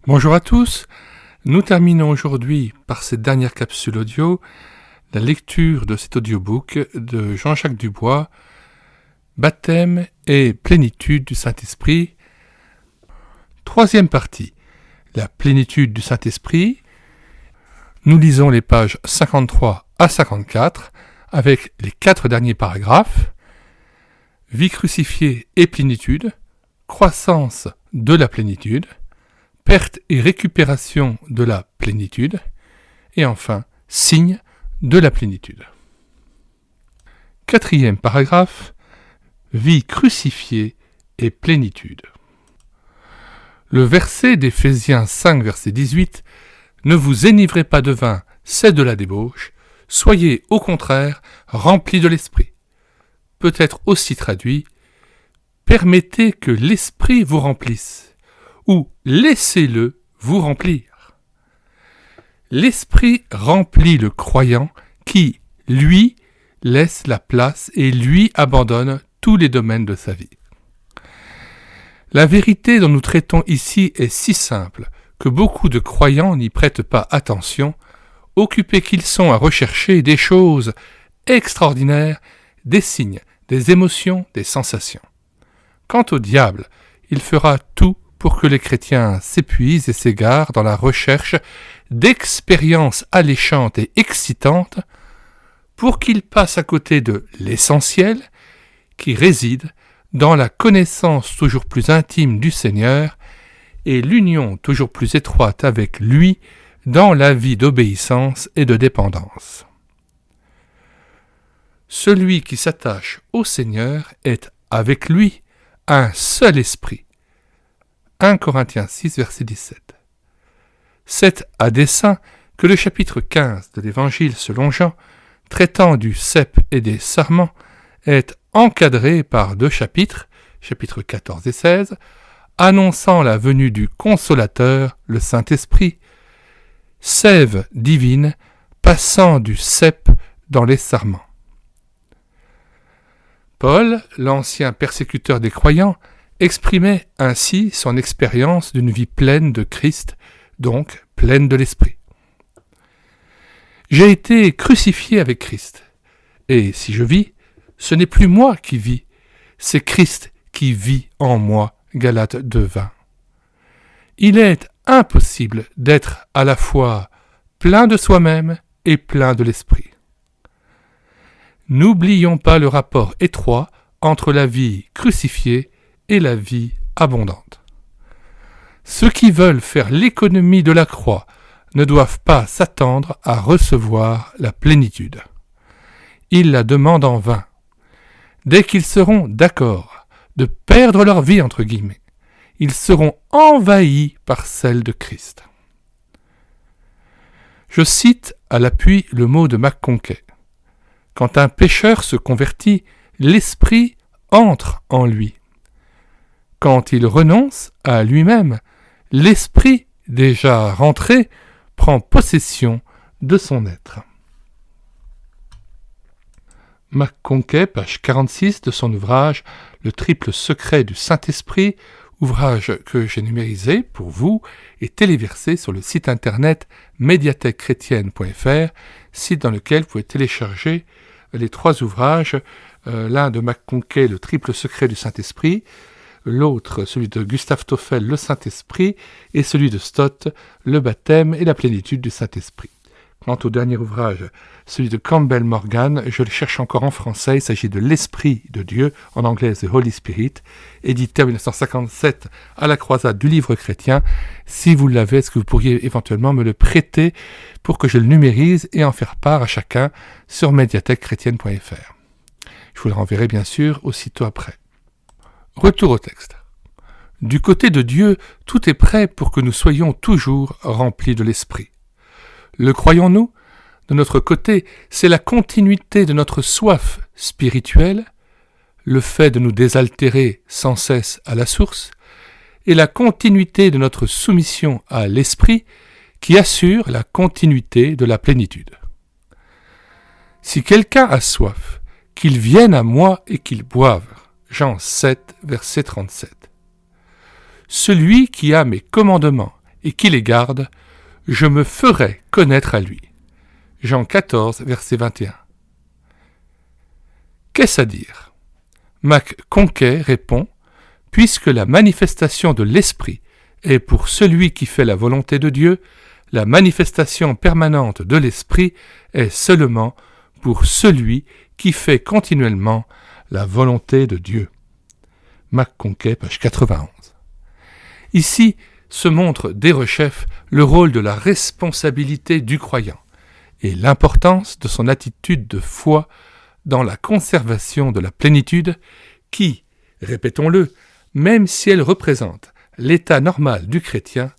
Bonjour à tous, nous terminons aujourd'hui par cette dernière capsule audio la lecture de cet audiobook de Jean-Jacques Dubois, Baptême et plénitude du Saint-Esprit. Troisième partie, la plénitude du Saint-Esprit. Nous lisons les pages 53 à 54 avec les 4 derniers paragraphes. Vie crucifiée et plénitude, croissance de la plénitude, perte et récupération de la plénitude, et enfin, signe de la plénitude. Quatrième paragraphe, vie crucifiée et plénitude. Le verset d'Éphésiens 5, verset 18, « Ne vous enivrez pas de vin, c'est de la débauche, soyez au contraire remplis de l'esprit » peut être aussi traduit « Permettez que l'esprit vous remplisse » ou « laissez-le vous remplir ». L'esprit remplit le croyant qui, lui, laisse la place et lui abandonne tous les domaines de sa vie. La vérité dont nous traitons ici est si simple que beaucoup de croyants n'y prêtent pas attention, occupés qu'ils sont à rechercher des choses extraordinaires, des signes, des émotions, des sensations. Quant au diable, il fera tout pour que les chrétiens s'épuisent et s'égarent dans la recherche d'expériences alléchantes et excitantes, pour qu'ils passent à côté de l'essentiel qui réside dans la connaissance toujours plus intime du Seigneur et l'union toujours plus étroite avec lui dans la vie d'obéissance et de dépendance. Celui qui s'attache au Seigneur est avec lui un seul esprit. 1 Corinthiens 6, verset 17. C'est à dessein que le chapitre 15 de l'Évangile selon Jean, traitant du cep et des sarments, est encadré par 2 chapitres, chapitres 14 et 16, annonçant la venue du Consolateur, le Saint-Esprit, sève divine passant du cep dans les sarments. Paul, l'ancien persécuteur des croyants, exprimait ainsi son expérience d'une vie pleine de Christ, donc pleine de l'Esprit. J'ai été crucifié avec Christ, et si je vis, ce n'est plus moi qui vis, c'est Christ qui vit en moi. Galates 2:20. Il est impossible d'être à la fois plein de soi-même et plein de l'Esprit. N'oublions pas le rapport étroit entre la vie crucifiée et la vie abondante. Ceux qui veulent faire l'économie de la croix ne doivent pas s'attendre à recevoir la plénitude. Ils la demandent en vain. Dès qu'ils seront d'accord de perdre leur vie, entre guillemets, ils seront envahis par celle de Christ. Je cite à l'appui le mot de McConkie. Quand un pécheur se convertit, l'Esprit entre en lui. Quand il renonce à lui-même, l'Esprit déjà rentré prend possession de son être. McConkie, page 46 de son ouvrage « Le triple secret du Saint-Esprit », ouvrage que j'ai numérisé pour vous et téléversé sur le site internet médiathèquechrétienne.fr, site dans lequel vous pouvez télécharger les 3 ouvrages, l'un de McConkie, « Le triple secret du Saint-Esprit », l'autre, celui de Gustave Toffel, « Le Saint-Esprit », et celui de Stott, « Le baptême et la plénitude du Saint-Esprit ». Quant au dernier ouvrage, celui de Campbell Morgan, je le cherche encore en français, il s'agit de l'Esprit de Dieu, en anglais The Holy Spirit, édité en 1957 à la croisade du livre chrétien. Si vous l'avez, est-ce que vous pourriez éventuellement me le prêter pour que je le numérise et en faire part à chacun sur médiathèquechrétienne.fr. Je vous le renverrai bien sûr aussitôt après. Retour au texte. Du côté de Dieu, tout est prêt pour que nous soyons toujours remplis de l'Esprit. Le croyons-nous ? De notre côté, c'est la continuité de notre soif spirituelle, le fait de nous désaltérer sans cesse à la source, et la continuité de notre soumission à l'Esprit qui assure la continuité de la plénitude. Si quelqu'un a soif, qu'il vienne à moi et qu'il boive. Jean 7, verset 37. Celui qui a mes commandements et qui les garde, je me ferai connaître à lui. Jean 14, verset 21. Qu'est-ce à dire? McConkie répond, puisque la manifestation de l'Esprit est pour celui qui fait la volonté de Dieu, la manifestation permanente de l'Esprit est seulement pour celui qui fait continuellement la volonté de Dieu. McConkie, page 91. Ici se montre derechef le rôle de la responsabilité du croyant et l'importance de son attitude de foi dans la conservation de la plénitude qui, répétons-le, même si elle représente l'état normal du chrétien,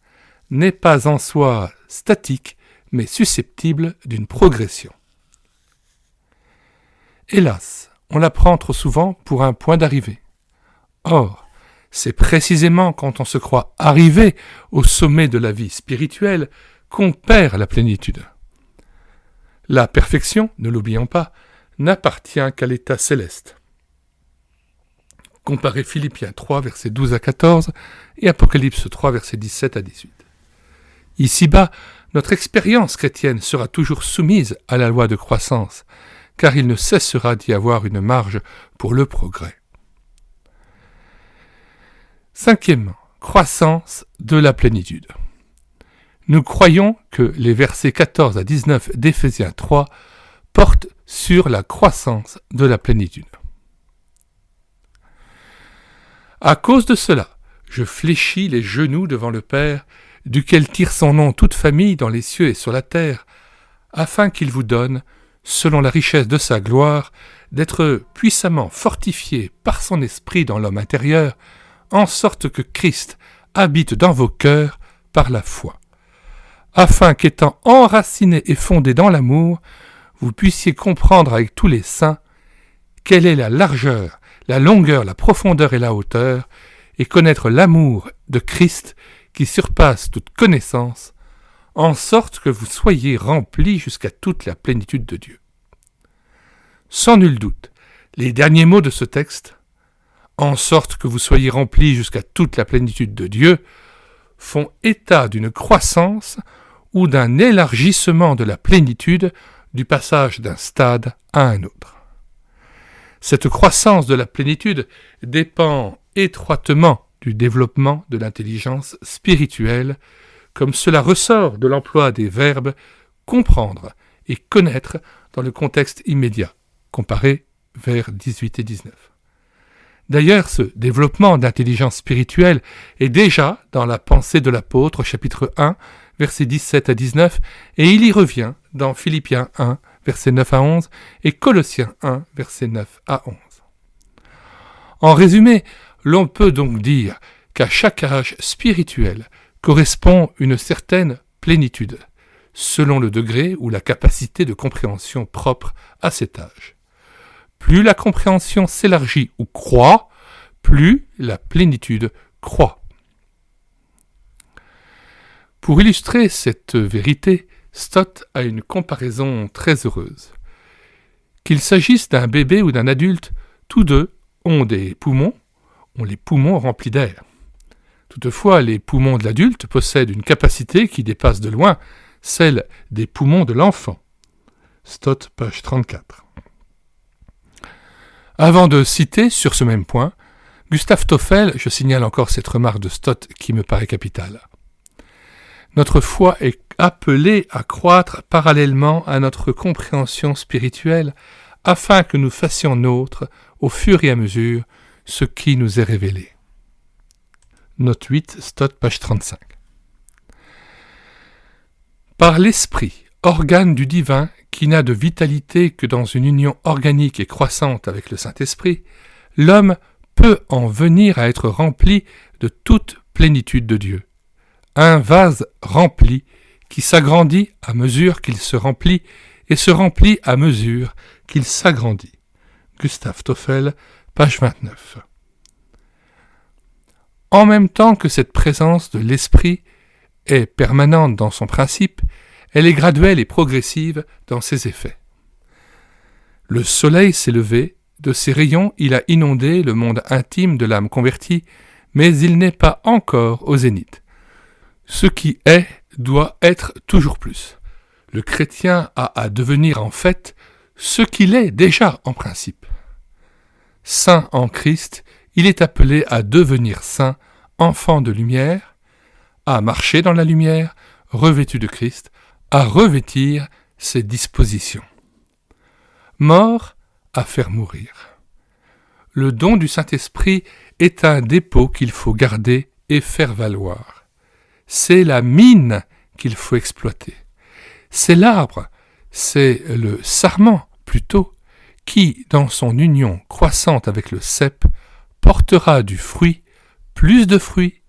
n'est pas en soi statique, mais susceptible d'une progression. Hélas, on la prend trop souvent pour un point d'arrivée. Or, c'est précisément quand on se croit arrivé au sommet de la vie spirituelle qu'on perd la plénitude. La perfection, ne l'oublions pas, n'appartient qu'à l'état céleste. Comparez Philippiens 3, versets 12 à 14 et Apocalypse 3, versets 17 à 18. Ici-bas, notre expérience chrétienne sera toujours soumise à la loi de croissance, car il ne cessera d'y avoir une marge pour le progrès. Cinquièmement, croissance de la plénitude. Nous croyons que les versets 14 à 19 d'Éphésiens 3 portent sur la croissance de la plénitude. À cause de cela, je fléchis les genoux devant le Père, duquel tire son nom toute famille dans les cieux et sur la terre, afin qu'il vous donne, selon la richesse de sa gloire, d'être puissamment fortifié par son esprit dans l'homme intérieur, en sorte que Christ habite dans vos cœurs par la foi, afin qu'étant enracinés et fondés dans l'amour, vous puissiez comprendre avec tous les saints quelle est la largeur, la longueur, la profondeur et la hauteur, et connaître l'amour de Christ qui surpasse toute connaissance, en sorte que vous soyez remplis jusqu'à toute la plénitude de Dieu. Sans nul doute, les derniers mots de ce texte, en sorte que vous soyez remplis jusqu'à toute la plénitude de Dieu, font état d'une croissance ou d'un élargissement de la plénitude du passage d'un stade à un autre. Cette croissance de la plénitude dépend étroitement du développement de l'intelligence spirituelle, comme cela ressort de l'emploi des verbes comprendre et connaître dans le contexte immédiat, comparé vers 18 et 19. D'ailleurs, ce développement d'intelligence spirituelle est déjà dans la pensée de l'apôtre, chapitre 1, versets 17 à 19, et il y revient dans Philippiens 1, versets 9 à 11, et Colossiens 1, versets 9 à 11. En résumé, l'on peut donc dire qu'à chaque âge spirituel correspond une certaine plénitude, selon le degré ou la capacité de compréhension propre à cet âge. Plus la compréhension s'élargit ou croît, plus la plénitude croît. Pour illustrer cette vérité, Stott a une comparaison très heureuse. Qu'il s'agisse d'un bébé ou d'un adulte, tous deux ont des poumons, ont les poumons remplis d'air. Toutefois, les poumons de l'adulte possèdent une capacité qui dépasse de loin celle des poumons de l'enfant. Stott, page 34. Avant de citer sur ce même point, Gustave Toffel, je signale encore cette remarque de Stott qui me paraît capitale. Notre foi est appelée à croître parallèlement à notre compréhension spirituelle afin que nous fassions nôtre, au fur et à mesure, ce qui nous est révélé. Note 8, Stott, page 35. Par l'esprit, organe du divin qui n'a de vitalité que dans une union organique et croissante avec le Saint-Esprit, l'homme peut en venir à être rempli de toute plénitude de Dieu. Un vase rempli qui s'agrandit à mesure qu'il se remplit et se remplit à mesure qu'il s'agrandit. Gustave Toffel, page 29. En même temps que cette présence de l'esprit est permanente dans son principe, elle est graduelle et progressive dans ses effets. Le soleil s'est levé, de ses rayons il a inondé le monde intime de l'âme convertie, mais il n'est pas encore au zénith. Ce qui est doit être toujours plus. Le chrétien a à devenir en fait ce qu'il est déjà en principe. Saint en Christ, il est appelé à devenir saint, enfant de lumière, à marcher dans la lumière, revêtu de Christ, à revêtir ses dispositions. Mort à faire mourir. Le don du Saint-Esprit est un dépôt qu'il faut garder et faire valoir. C'est la mine qu'il faut exploiter. C'est l'arbre, c'est le sarment plutôt, qui, dans son union croissante avec le cep, portera du fruit, plus de fruits,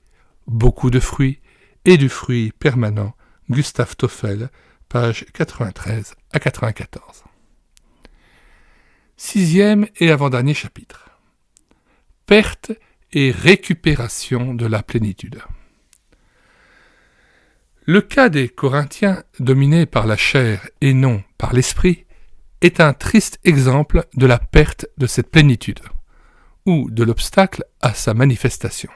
beaucoup de fruits, et du fruit permanent. Gustave Toffel, page 93 à 94. 6e et avant-dernier chapitre. Perte et récupération de la plénitude. Le cas des Corinthiens, dominés par la chair et non par l'esprit, est un triste exemple de la perte de cette plénitude, ou de l'obstacle à sa manifestation.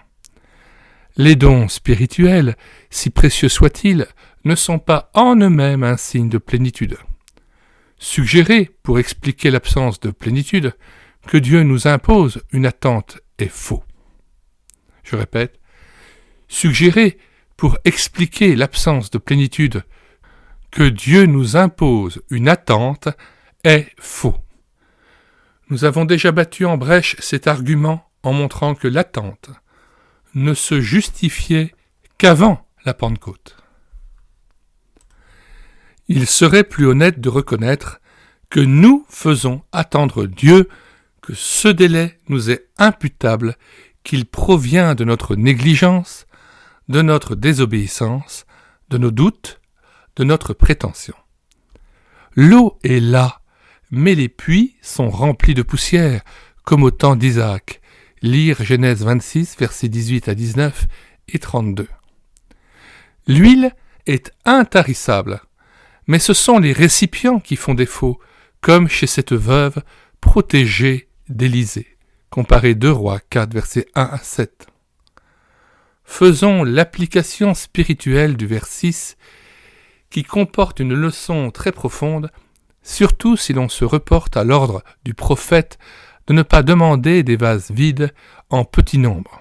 Les dons spirituels, si précieux soient-ils, ne sont pas en eux-mêmes un signe de plénitude. Suggérer, pour expliquer l'absence de plénitude, que Dieu nous impose une attente est faux. Je répète, suggérer, pour expliquer l'absence de plénitude, que Dieu nous impose une attente est faux. Nous avons déjà battu en brèche cet argument en montrant que l'attente ne se justifiait qu'avant la Pentecôte. Il serait plus honnête de reconnaître que nous faisons attendre Dieu, que ce délai nous est imputable, qu'il provient de notre négligence, de notre désobéissance, de nos doutes, de notre prétention. L'eau est là, mais les puits sont remplis de poussière, comme au temps d'Isaac. Lire Genèse 26, versets 18 à 19 et 32. L'huile est intarissable, mais ce sont les récipients qui font défaut, comme chez cette veuve protégée d'Élisée. Comparez 2 Rois 4, versets 1 à 7. Faisons l'application spirituelle du vers 6, qui comporte une leçon très profonde, surtout si l'on se reporte à l'ordre du prophète de ne pas demander des vases vides en petit nombre.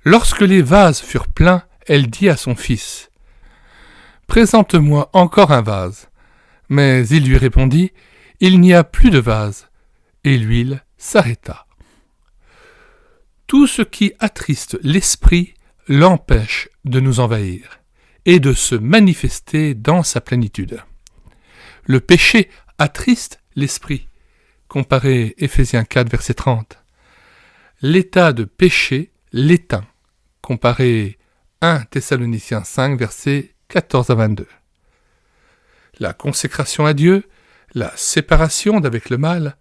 Lorsque les vases furent pleins, elle dit à son fils : « Présente-moi encore un vase. » Mais il lui répondit : « Il n'y a plus de vase. » Et l'huile s'arrêta. Tout ce qui attriste l'esprit l'empêche de nous envahir et de se manifester dans sa plénitude. Le péché attriste l'esprit. Comparez Éphésiens 4, verset 30. L'état de péché l'éteint. Comparez 1 Thessaloniciens 5, versets 14 à 22. La consécration à Dieu, la séparation d'avec le mal,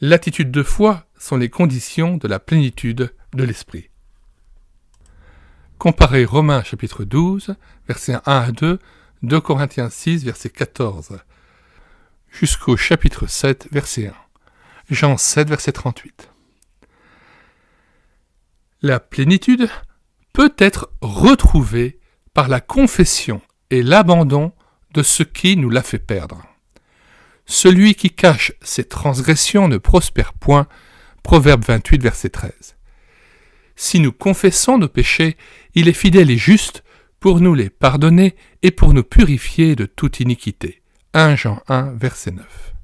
l'attitude de foi sont les conditions de la plénitude de l'esprit. Comparez Romains chapitre 12, versets 1 à 2, 2 Corinthiens 6, verset 14, jusqu'au chapitre 7, verset 1, Jean 7, verset 38. La plénitude peut être retrouvée par la confession et l'abandon de ce qui nous l'a fait perdre. Celui qui cache ses transgressions ne prospère point. Proverbe 28, verset 13. Si nous confessons nos péchés, il est fidèle et juste pour nous les pardonner et pour nous purifier de toute iniquité. 1 Jean 1, verset 9.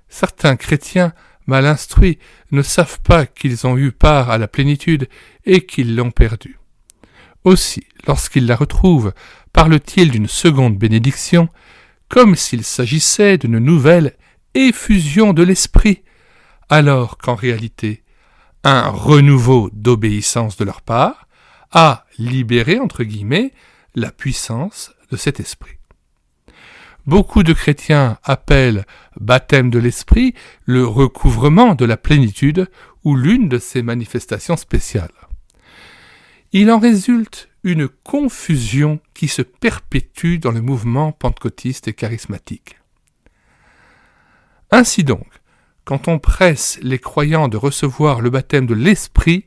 Certains chrétiens mal instruits ne savent pas qu'ils ont eu part à la plénitude et qu'ils l'ont perdue. Aussi, lorsqu'ils la retrouvent, parle-t-il d'une seconde bénédiction, comme s'il s'agissait d'une nouvelle effusion de l'esprit, alors qu'en réalité, un renouveau d'obéissance de leur part a libéré, entre guillemets, la puissance de cet esprit. Beaucoup de chrétiens appellent baptême de l'esprit le recouvrement de la plénitude ou l'une de ses manifestations spéciales. Il en résulte une confusion qui se perpétue dans le mouvement pentecôtiste et charismatique. Ainsi donc, quand on presse les croyants de recevoir le baptême de l'Esprit,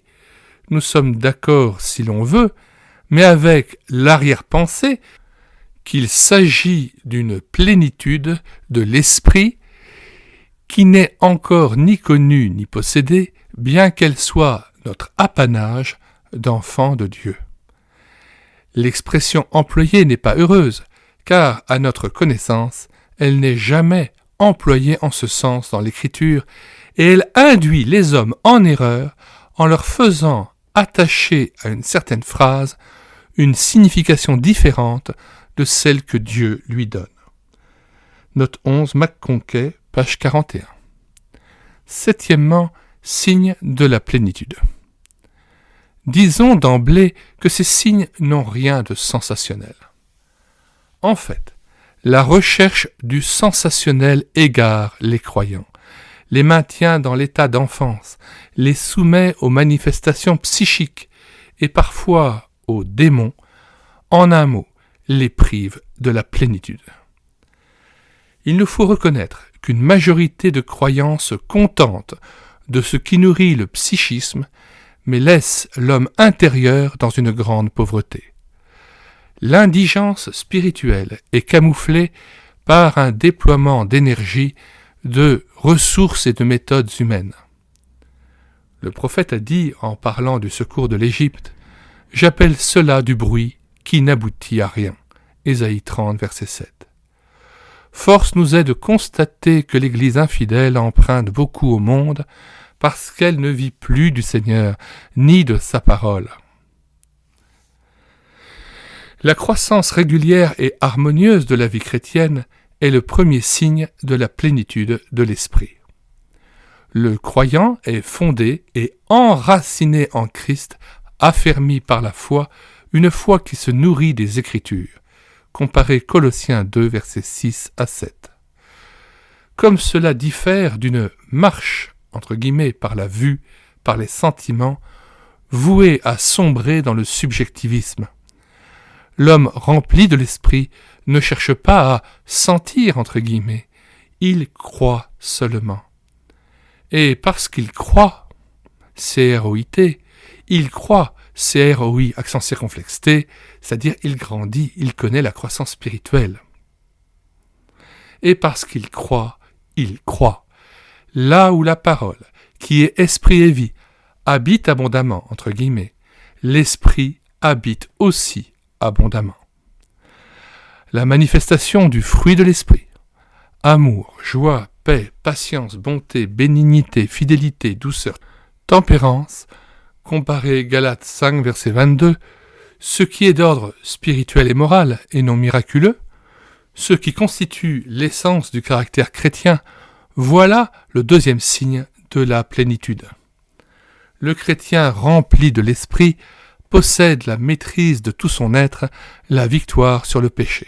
nous sommes d'accord si l'on veut, mais avec l'arrière-pensée qu'il s'agit d'une plénitude de l'esprit qui n'est encore ni connue ni possédée, bien qu'elle soit notre apanage d'enfants de Dieu. L'expression employée n'est pas heureuse, car, à notre connaissance, elle n'est jamais employée en ce sens dans l'Écriture, et elle induit les hommes en erreur en leur faisant attacher à une certaine phrase une signification différente de celle que Dieu lui donne. Note 11, McConquet, page 41. Septièmement, signe de la plénitude. Disons d'emblée que ces signes n'ont rien de sensationnel. En fait, la recherche du sensationnel égare les croyants, les maintient dans l'état d'enfance, les soumet aux manifestations psychiques et parfois aux démons, en un mot, les prive de la plénitude. Il nous faut reconnaître qu'une majorité de croyants se contente de ce qui nourrit le psychisme, mais laisse l'homme intérieur dans une grande pauvreté. L'indigence spirituelle est camouflée par un déploiement d'énergie, de ressources et de méthodes humaines. Le prophète a dit, en parlant du secours de l'Égypte, « J'appelle cela du bruit qui n'aboutit à rien ». Ésaïe 30, verset 7. Force nous est de constater que l'Église infidèle emprunte beaucoup au monde parce qu'elle ne vit plus du Seigneur, ni de sa parole. La croissance régulière et harmonieuse de la vie chrétienne est le premier signe de la plénitude de l'esprit. Le croyant est fondé et enraciné en Christ, affermi par la foi, une foi qui se nourrit des Écritures. Comparez Colossiens 2, versets 6 à 7. Comme cela diffère d'une marche, entre guillemets, par la vue, par les sentiments, vouée à sombrer dans le subjectivisme. L'homme rempli de l'esprit ne cherche pas à sentir, entre guillemets, il croit seulement. Et parce qu'il croit, C-R-O-I-T, il croit, C-R-O-I, accent circonflexe T, c'est-à-dire il grandit, il connaît la croissance spirituelle. Et parce qu'il croit, il croit. Là où la parole, qui est esprit et vie, habite abondamment, entre guillemets, l'esprit habite aussi abondamment. La manifestation du fruit de l'esprit, amour, joie, paix, patience, bonté, bénignité, fidélité, douceur, tempérance, comparez Galates 5, verset 22, ce qui est d'ordre spirituel et moral et non miraculeux, ce qui constitue l'essence du caractère chrétien, voilà le deuxième signe de la plénitude. Le chrétien rempli de l'esprit possède la maîtrise de tout son être, la victoire sur le péché.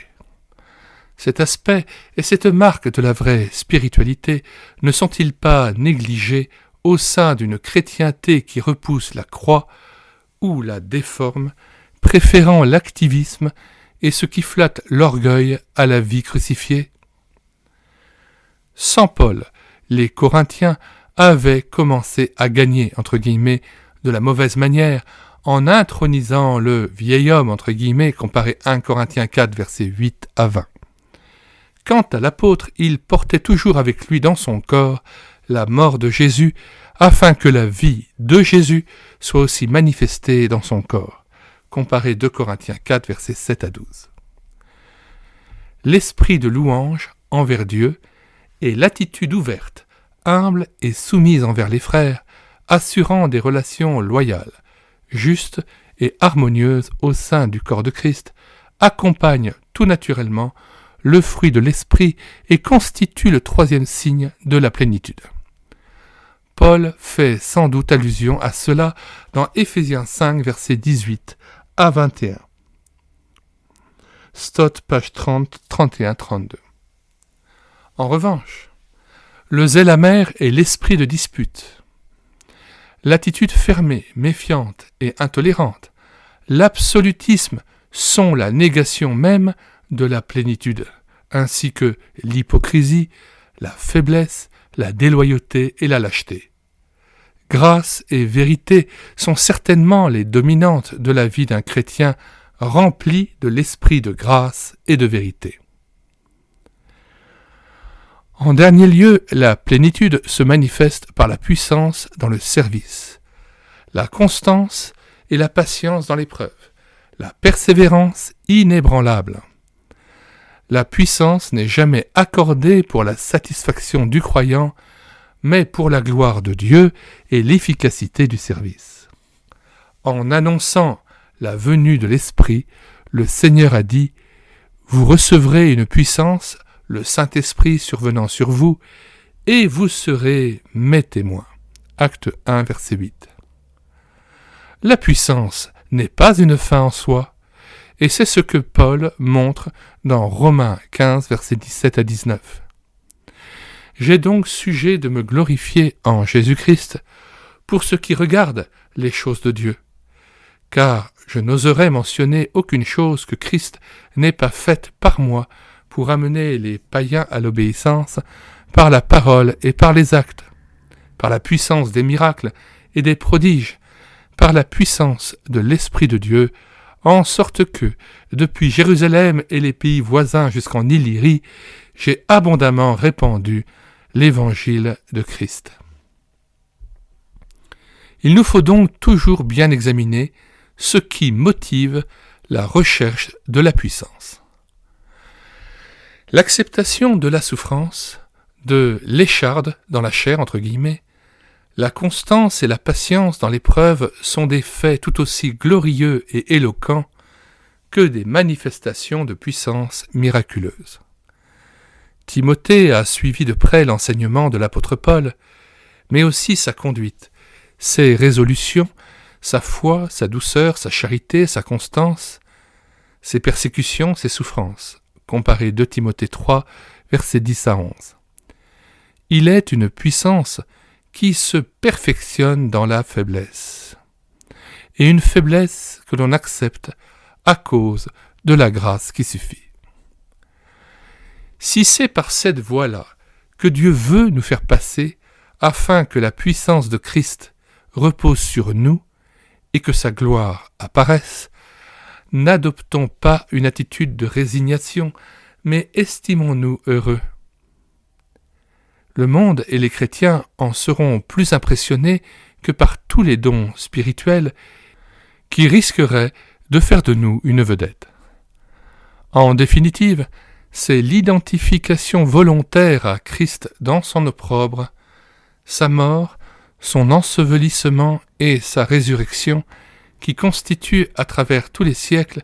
Cet aspect et cette marque de la vraie spiritualité ne sont-ils pas négligés au sein d'une chrétienté qui repousse la croix ou la déforme, préférant l'activisme et ce qui flatte l'orgueil à la vie crucifiée? Sans Paul, les Corinthiens avaient commencé à gagner, entre guillemets, de la mauvaise manière en intronisant le vieil homme, entre guillemets, comparé 1 Corinthiens 4, versets 8 à 20. Quant à l'apôtre, il portait toujours avec lui dans son corps la mort de Jésus, afin que la vie de Jésus soit aussi manifestée dans son corps. Comparez 2 Corinthiens 4, versets 7 à 12. L'esprit de louange envers Dieu et l'attitude ouverte, humble et soumise envers les frères, assurant des relations loyales, justes et harmonieuses au sein du corps de Christ, accompagnent tout naturellement le fruit de l'esprit et constitue le troisième signe de la plénitude. Paul fait sans doute allusion à cela dans Éphésiens 5, versets 18 à 21. Stott, page 30, 31-32. En revanche, le zèle amer est l'esprit de dispute. L'attitude fermée, méfiante et intolérante, l'absolutisme sont la négation même de la plénitude, ainsi que l'hypocrisie, la faiblesse, la déloyauté et la lâcheté. grâce et vérité sont certainement les dominantes de la vie d'un chrétien rempli de l'esprit de grâce et de vérité. En dernier lieu, la plénitude se manifeste par la puissance dans le service, la constance et la patience dans l'épreuve, la persévérance inébranlable. La puissance n'est jamais accordée pour la satisfaction du croyant, mais pour la gloire de Dieu et l'efficacité du service. En annonçant la venue de l'Esprit, le Seigneur a dit « Vous recevrez une puissance, le Saint-Esprit survenant sur vous, et vous serez mes témoins. » Acte 1, verset 8. La puissance n'est pas une fin en soi, et c'est ce que Paul montre dans Romains 15, versets 17 à 19. J'ai donc sujet de me glorifier en Jésus-Christ pour ce qui regarde les choses de Dieu, car je n'oserais mentionner aucune chose que Christ n'ait pas faite par moi pour amener les païens à l'obéissance par la parole et par les actes, par la puissance des miracles et des prodiges, par la puissance de l'Esprit de Dieu, en sorte que, depuis Jérusalem et les pays voisins jusqu'en Illyrie, j'ai abondamment répandu l'Évangile de Christ. Il nous faut donc toujours bien examiner ce qui motive la recherche de la puissance. L'acceptation de la souffrance, de l'écharde dans la chair, entre guillemets, la constance et la patience dans l'épreuve sont des faits tout aussi glorieux et éloquents que des manifestations de puissance miraculeuse. Timothée a suivi de près l'enseignement de l'apôtre Paul, mais aussi sa conduite, ses résolutions, sa foi, sa douceur, sa charité, sa constance, ses persécutions, ses souffrances. Comparé 2 Timothée 3, versets 10 à 11. Il est une puissance qui se perfectionne dans la faiblesse, et une faiblesse que l'on accepte à cause de la grâce qui suffit. Si c'est par cette voie-là que Dieu veut nous faire passer afin que la puissance de Christ repose sur nous et que sa gloire apparaisse, n'adoptons pas une attitude de résignation, mais estimons-nous heureux. Le monde et les chrétiens en seront plus impressionnés que par tous les dons spirituels qui risqueraient de faire de nous une vedette. En définitive, c'est l'identification volontaire à Christ dans son opprobre, sa mort, son ensevelissement et sa résurrection qui constituent à travers tous les siècles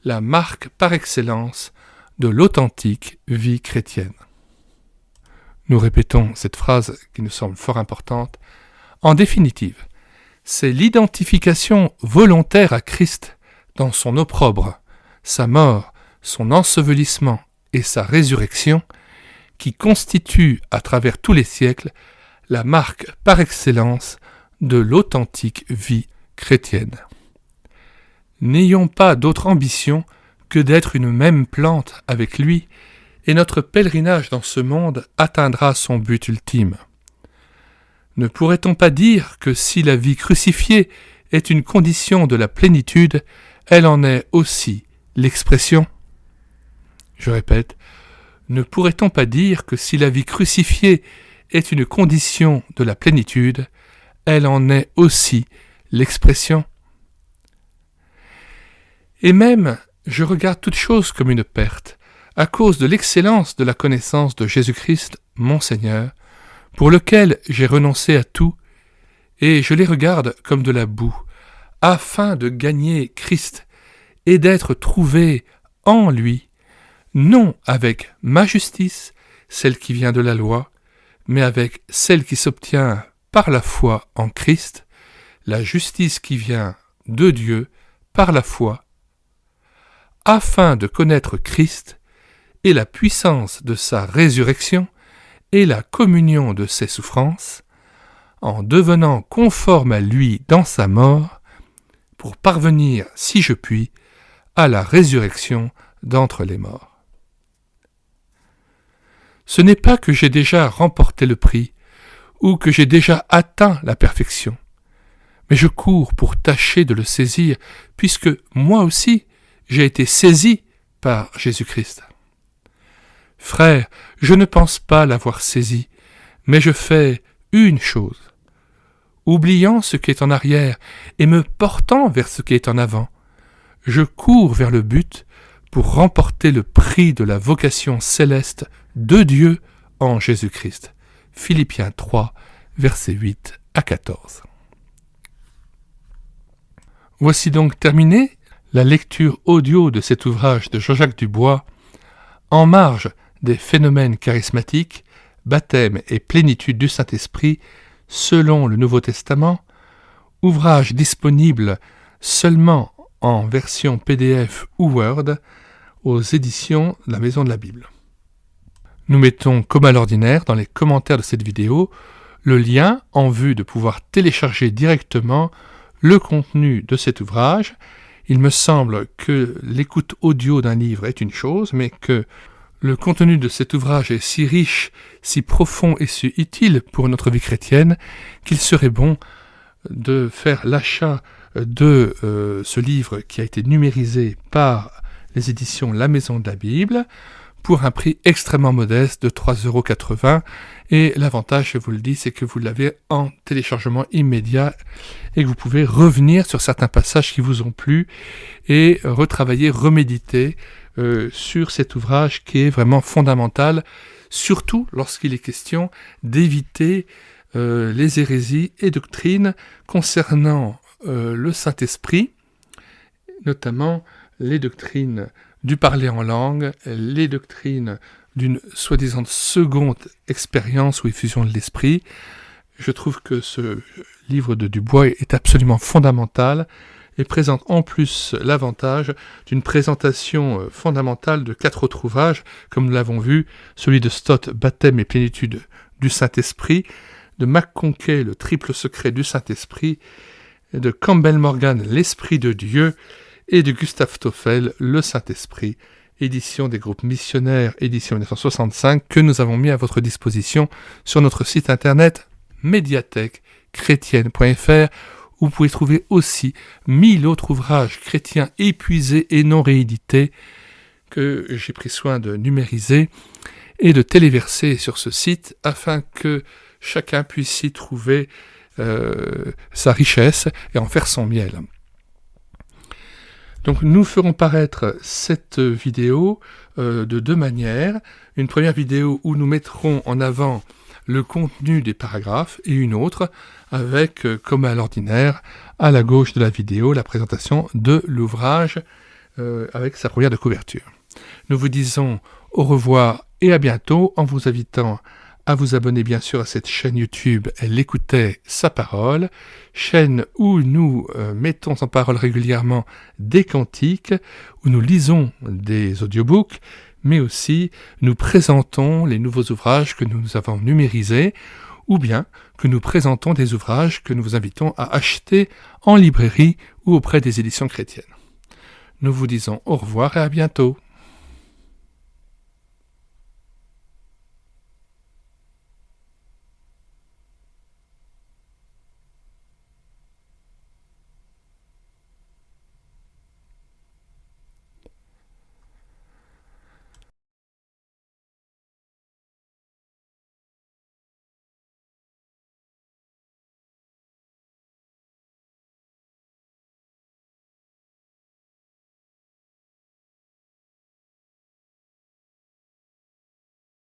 la marque par excellence de l'authentique vie chrétienne. Nous répétons cette phrase qui nous semble fort importante. En définitive, c'est l'identification volontaire à Christ dans son opprobre, sa mort, son ensevelissement et sa résurrection qui constituent à travers tous les siècles la marque par excellence de l'authentique vie chrétienne. N'ayons pas d'autre ambition que d'être une même plante avec lui, et notre pèlerinage dans ce monde atteindra son but ultime. Ne pourrait-on pas dire que si la vie crucifiée est une condition de la plénitude, elle en est aussi l'expression ? Je répète, ne pourrait-on pas dire que si la vie crucifiée est une condition de la plénitude, elle en est aussi l'expression ? Et même, je regarde toute chose comme une perte, à cause de l'excellence de la connaissance de Jésus-Christ, mon Seigneur, pour lequel j'ai renoncé à tout, et je les regarde comme de la boue, afin de gagner Christ et d'être trouvé en lui, non avec ma justice, celle qui vient de la loi, mais avec celle qui s'obtient par la foi en Christ, la justice qui vient de Dieu par la foi, afin de connaître Christ et la puissance de sa résurrection et la communion de ses souffrances, en devenant conforme à lui dans sa mort, pour parvenir, si je puis, à la résurrection d'entre les morts. Ce n'est pas que j'ai déjà remporté le prix, ou que j'ai déjà atteint la perfection. Mais je cours pour tâcher de le saisir, puisque moi aussi, j'ai été saisi par Jésus-Christ. Frère, je ne pense pas l'avoir saisi, mais je fais une chose. Oubliant ce qui est en arrière et me portant vers ce qui est en avant, je cours vers le but pour remporter le prix de la vocation céleste de Dieu en Jésus-Christ. Philippiens 3, versets 8 à 14. Voici donc terminée la lecture audio de cet ouvrage de Jean-Jacques Dubois, En marge des phénomènes charismatiques, baptême et plénitude du Saint-Esprit selon le Nouveau Testament, ouvrage disponible seulement en version PDF ou Word aux éditions de la Maison de la Bible. Nous mettons, comme à l'ordinaire, dans les commentaires de cette vidéo, le lien en vue de pouvoir télécharger directement le contenu de cet ouvrage. Il me semble que l'écoute audio d'un livre est une chose, mais que le contenu de cet ouvrage est si riche, si profond et si utile pour notre vie chrétienne qu'il serait bon de faire l'achat de ce livre qui a été numérisé par les éditions La Maison de la Bible pour un prix extrêmement modeste de 3,80 €. Et l'avantage, je vous le dis, c'est que vous l'avez en téléchargement immédiat et que vous pouvez revenir sur certains passages qui vous ont plu et retravailler, reméditer sur cet ouvrage qui est vraiment fondamental, surtout lorsqu'il est question d'éviter les hérésies et doctrines concernant le Saint-Esprit, notamment les doctrines du parler en langue, les doctrines d'une soi-disant seconde expérience ou effusion de l'esprit. Je trouve que ce livre de Dubois est absolument fondamental et présente en plus l'avantage d'une présentation fondamentale de 4 autres ouvrages, comme nous l'avons vu, celui de Stott, Baptême et plénitude du Saint-Esprit, de McConkie, Le triple secret du Saint-Esprit, de Campbell Morgan, L'Esprit de Dieu, et de Gustave Toffel, Le Saint-Esprit, édition des groupes missionnaires, édition 1965, que nous avons mis à votre disposition sur notre site internet médiathèque-chrétienne.fr, où vous pouvez trouver aussi 1000 autres ouvrages chrétiens épuisés et non réédités que j'ai pris soin de numériser et de téléverser sur ce site afin que chacun puisse y trouver sa richesse et en faire son miel. Donc nous ferons paraître cette vidéo de 2 manières. Une première vidéo où nous mettrons en avant le contenu des paragraphes et une autre avec, comme à l'ordinaire, à la gauche de la vidéo, la présentation de l'ouvrage avec sa première de couverture. Nous vous disons au revoir et à bientôt en vous invitant à vous abonner bien sûr à cette chaîne YouTube Elle écoutait sa parole, chaîne où nous mettons en parole régulièrement des cantiques, où nous lisons des audiobooks, mais aussi nous présentons les nouveaux ouvrages que nous avons numérisés, ou bien que nous présentons des ouvrages que nous vous invitons à acheter en librairie ou auprès des éditions chrétiennes. Nous vous disons au revoir et à bientôt.